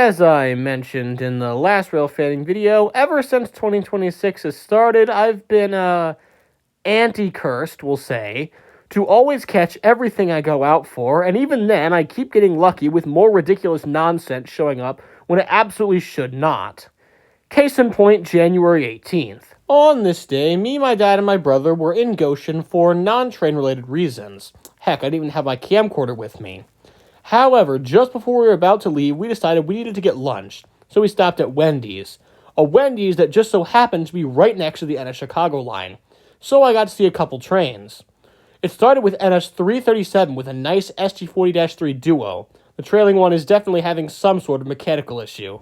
As I mentioned in the last Railfanning video, ever since 2026 has started, I've been, anti-cursed, we'll say, to always catch everything I go out for, and even then, I keep getting lucky with more ridiculous nonsense showing up when it absolutely should not. Case in point, January 18th. On this day, me, my dad, and my brother were in Goshen for non-train related reasons. Heck, I didn't even have my camcorder with me. However, just before we were about to leave, we decided we needed to get lunch, so we stopped at Wendy's. A Wendy's that just so happened to be right next to the NS Chicago line, so I got to see a couple trains. It started with NS 337 with a nice SG40-3 duo. The trailing one is definitely having some sort of mechanical issue.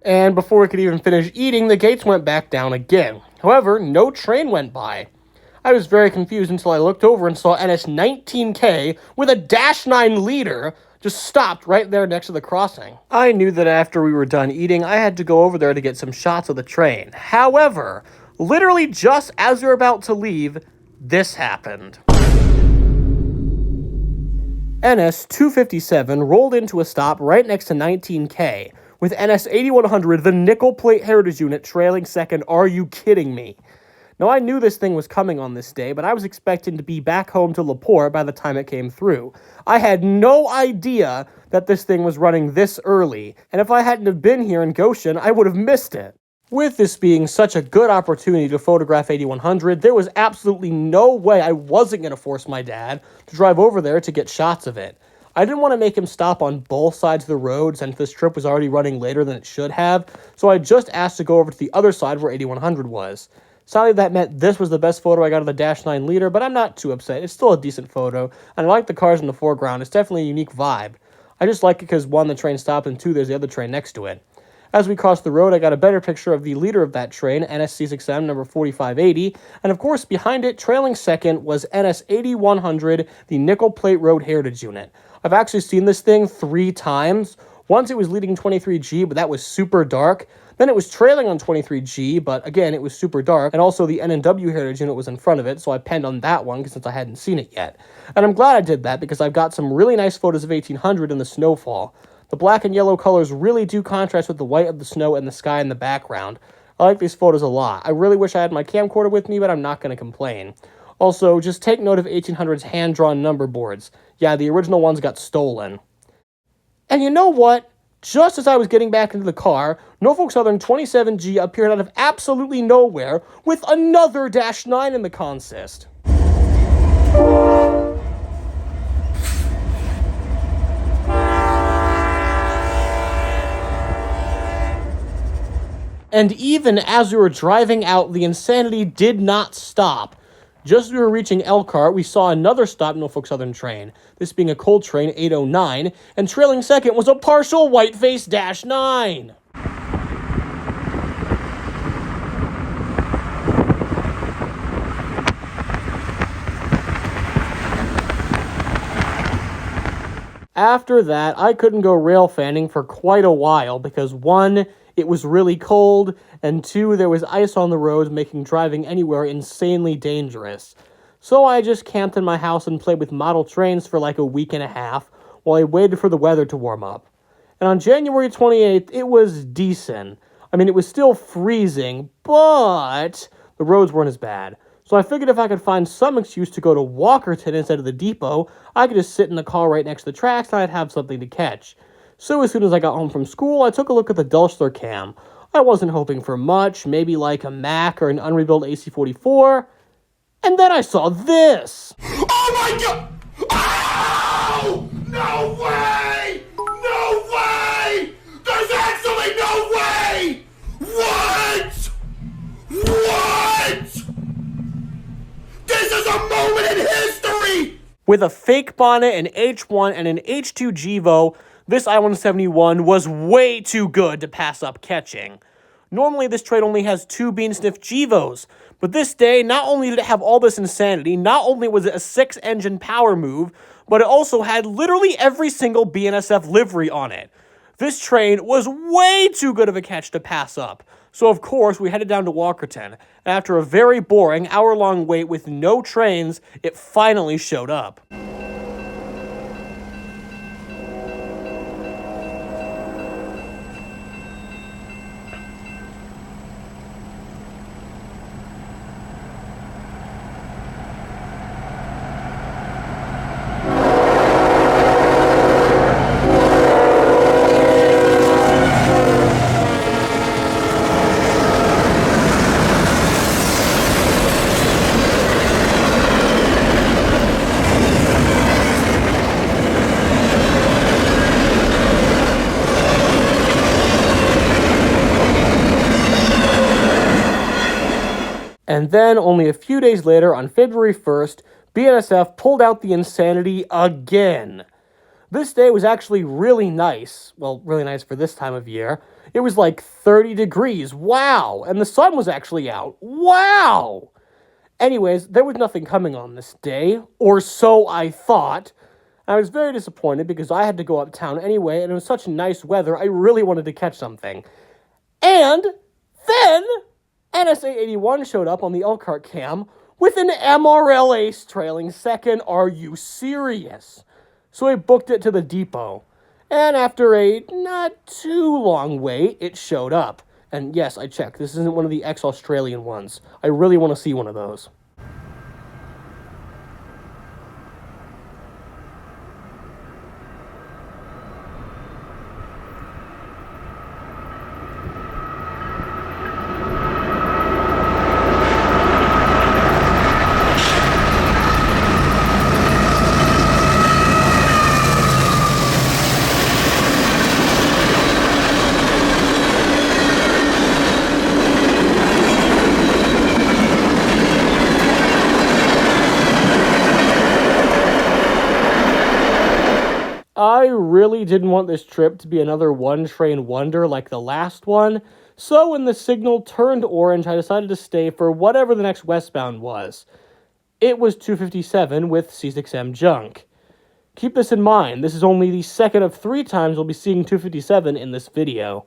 And before we could even finish eating, the gates went back down again. However, no train went by. I was very confused until I looked over and saw NS 19K with a -9 leader just stopped right there next to the crossing. I knew that after we were done eating, I had to go over there to get some shots of the train. However, literally just as we were about to leave, this happened. NS 257 rolled into a stop right next to 19K, with NS 8100, the nickel plate heritage unit, trailing second. Are you kidding me? Now, I knew this thing was coming on this day, but I was expecting to be back home to LaPorte by the time it came through. I had no idea that this thing was running this early, and if I hadn't have been here in Goshen, I would have missed it. With this being such a good opportunity to photograph 8100, there was absolutely no way I wasn't going to force my dad to drive over there to get shots of it. I didn't want to make him stop on both sides of the road since this trip was already running later than it should have, so I just asked to go over to the other side where 8100 was. Sadly, that meant this was the best photo I got of the -9 leader, but I'm not too upset. It's still a decent photo, and I like the cars in the foreground. It's definitely a unique vibe. I just like it because, one, the train stopped, and two, there's the other train next to it. As we crossed the road, I got a better picture of the leader of that train, NSC6M number 4580, and of course, behind it, trailing second, was NS 8100, the nickel plate road heritage unit. I've actually seen this thing 3 times. Once it was leading 23G, but that was super dark. Then it was trailing on 23G, but again, it was super dark. And also the N&W heritage unit was in front of it, so I penned on that one since I hadn't seen it yet. And I'm glad I did that because I've got some really nice photos of 1800 in the snowfall. The black and yellow colors really do contrast with the white of the snow and the sky in the background. I like these photos a lot. I really wish I had my camcorder with me, but I'm not going to complain. Also, just take note of 1800's hand-drawn number boards. Yeah, the original ones got stolen. And you know what? Just as I was getting back into the car, Norfolk Southern 27G appeared out of absolutely nowhere with another -9 in the consist. And even as we were driving out, the insanity did not stop. Just as we were reaching Elkhart, we saw another stop Norfolk Southern train, this being a coal train 809, and trailing second was a partial whiteface -9. After that, I couldn't go rail fanning for quite a while because 1, it was really cold, and 2, there was ice on the roads making driving anywhere insanely dangerous. So I just camped in my house and played with model trains for like a week and a half while I waited for the weather to warm up. And on January 28th, it was decent. I mean, it was still freezing, but the roads weren't as bad. So I figured if I could find some excuse to go to Walkerton instead of the depot, I could just sit in the car right next to the tracks and I'd have something to catch. So as soon as I got home from school, I took a look at the Dulcler cam. I wasn't hoping for much, maybe like a Mac or an unrebuilt AC-44. And then I saw this! Oh my god! Oh! No way! No way! There's actually no way! What? What? This is a moment in history! With a fake bonnet, an H1, and an H2 Gevo, this I-171 was way too good to pass up catching. Normally, this train only has 2 Bean Sniff Gevos, but this day, not only did it have all this insanity, not only was it a 6-engine power move, but it also had literally every single BNSF livery on it. This train was way too good of a catch to pass up. So of course, we headed down to Walkerton, and after a very boring hour-long wait with no trains, it finally showed up. And then, only a few days later, on February 1st, BNSF pulled out the insanity again. This day was actually really nice. Well, really nice for this time of year. It was like 30 degrees. Wow! And the sun was actually out. Wow! Anyways, there was nothing coming on this day, or so I thought. I was very disappointed because I had to go uptown anyway, and it was such nice weather, I really wanted to catch something. And then NSA 81 showed up on the Elkhart cam with an MRL ace trailing second. Are you serious? So I booked it to the depot. And after a not too long wait, it showed up. And yes, I checked. This isn't one of the ex-Australian ones. I really want to see one of those. I really didn't want this trip to be another one-train wonder like the last one, so when the signal turned orange, I decided to stay for whatever the next westbound was. It was 257 with C6M junk. Keep this in mind, this is only the second of 3 times we'll be seeing 257 in this video.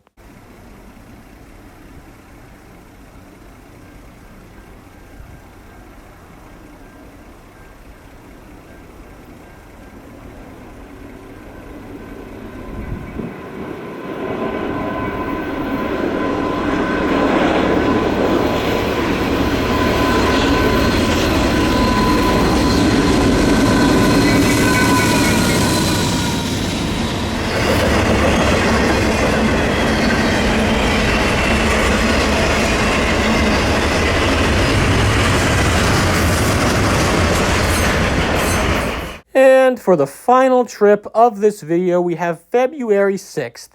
And for the final trip of this video, we have February 6th.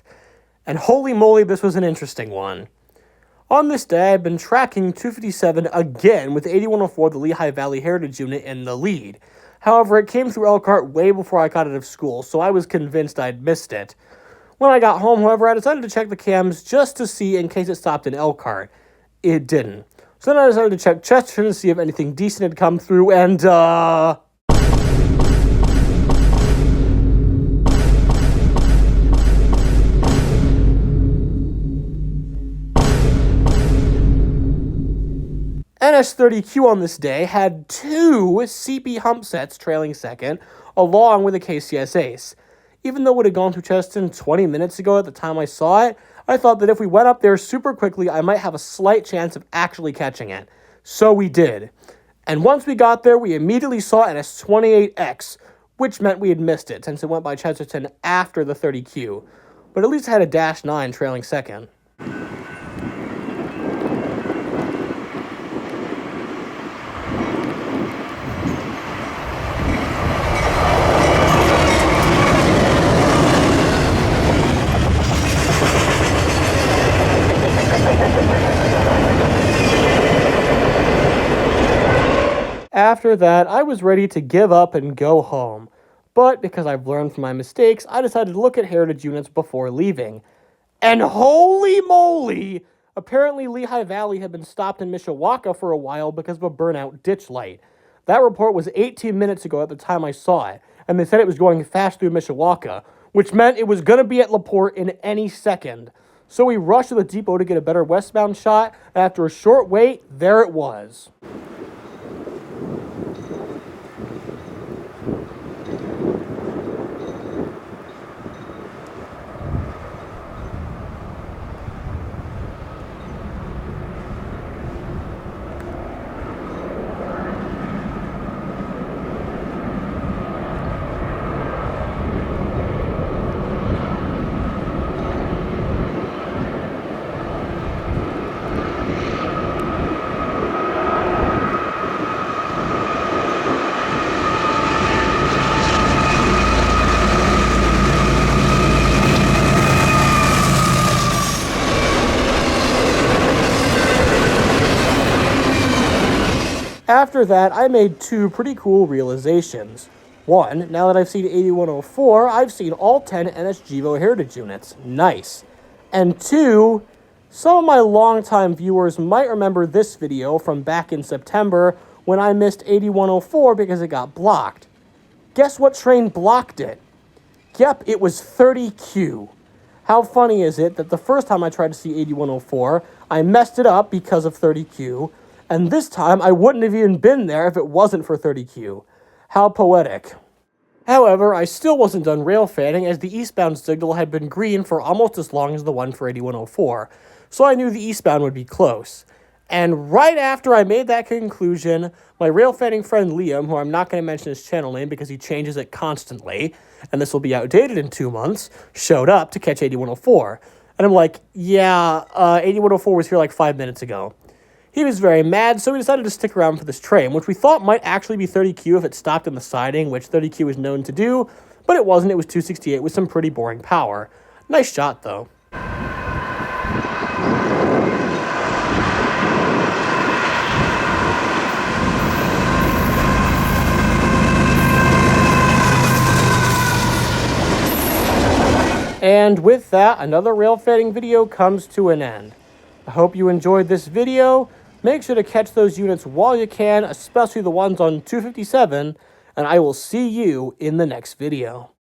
And holy moly, this was an interesting one. On this day, I've been tracking 257 again with 8104, the Lehigh Valley Heritage Unit, in the lead. However, it came through Elkhart way before I got out of school, so I was convinced I'd missed it. When I got home, however, I decided to check the cams just to see in case it stopped in Elkhart. It didn't. So then I decided to check Chesterton to see if anything decent had come through, and NS30Q on this day had 2 CP hump sets trailing second, along with a KCS ace. Even though it would have gone through Chesterton 20 minutes ago at the time I saw it, I thought that if we went up there super quickly, I might have a slight chance of actually catching it. So we did. And once we got there, we immediately saw NS28X, which meant we had missed it, since it went by Chesterton after the 30Q. But at least it had a -9 trailing second. After that, I was ready to give up and go home. But because I've learned from my mistakes, I decided to look at heritage units before leaving. And holy moly, Apparently, Lehigh Valley had been stopped in Mishawaka for a while because of a burnout ditch light. That report was 18 minutes ago at the time I saw it, and they said it was going fast through Mishawaka, which meant it was going to be at LaPorte in any second. So we rushed to the depot to get a better westbound shot, and after a short wait, there it was. After that, I made two pretty cool realizations. One, now that I've seen 8104, I've seen all 10 NSGVO Heritage units. Nice. And two, some of my longtime viewers might remember this video from back in September when I missed 8104 because it got blocked. Guess what train blocked it? Yep, it was 30Q. How funny is it that the first time I tried to see 8104, I messed it up because of 30Q, and this time I wouldn't have even been there if it wasn't for 30Q. How poetic. However, I still wasn't done rail fanning as the eastbound signal had been green for almost as long as the one for 8104, so I knew the eastbound would be close. And right after I made that conclusion, my rail fanning friend Liam, who I'm not going to mention his channel name because he changes it constantly, and this will be outdated in 2 months, showed up to catch 8104. And I'm like, yeah, 8104 was here like 5 minutes ago. He was very mad, so we decided to stick around for this train, which we thought might actually be 30Q if it stopped in the siding, which 30Q is known to do, but it wasn't. It was 268 with some pretty boring power. Nice shot, though. And with that, another rail fanning video comes to an end. I hope you enjoyed this video. Make sure to catch those units while you can, especially the ones on 257, and I will see you in the next video.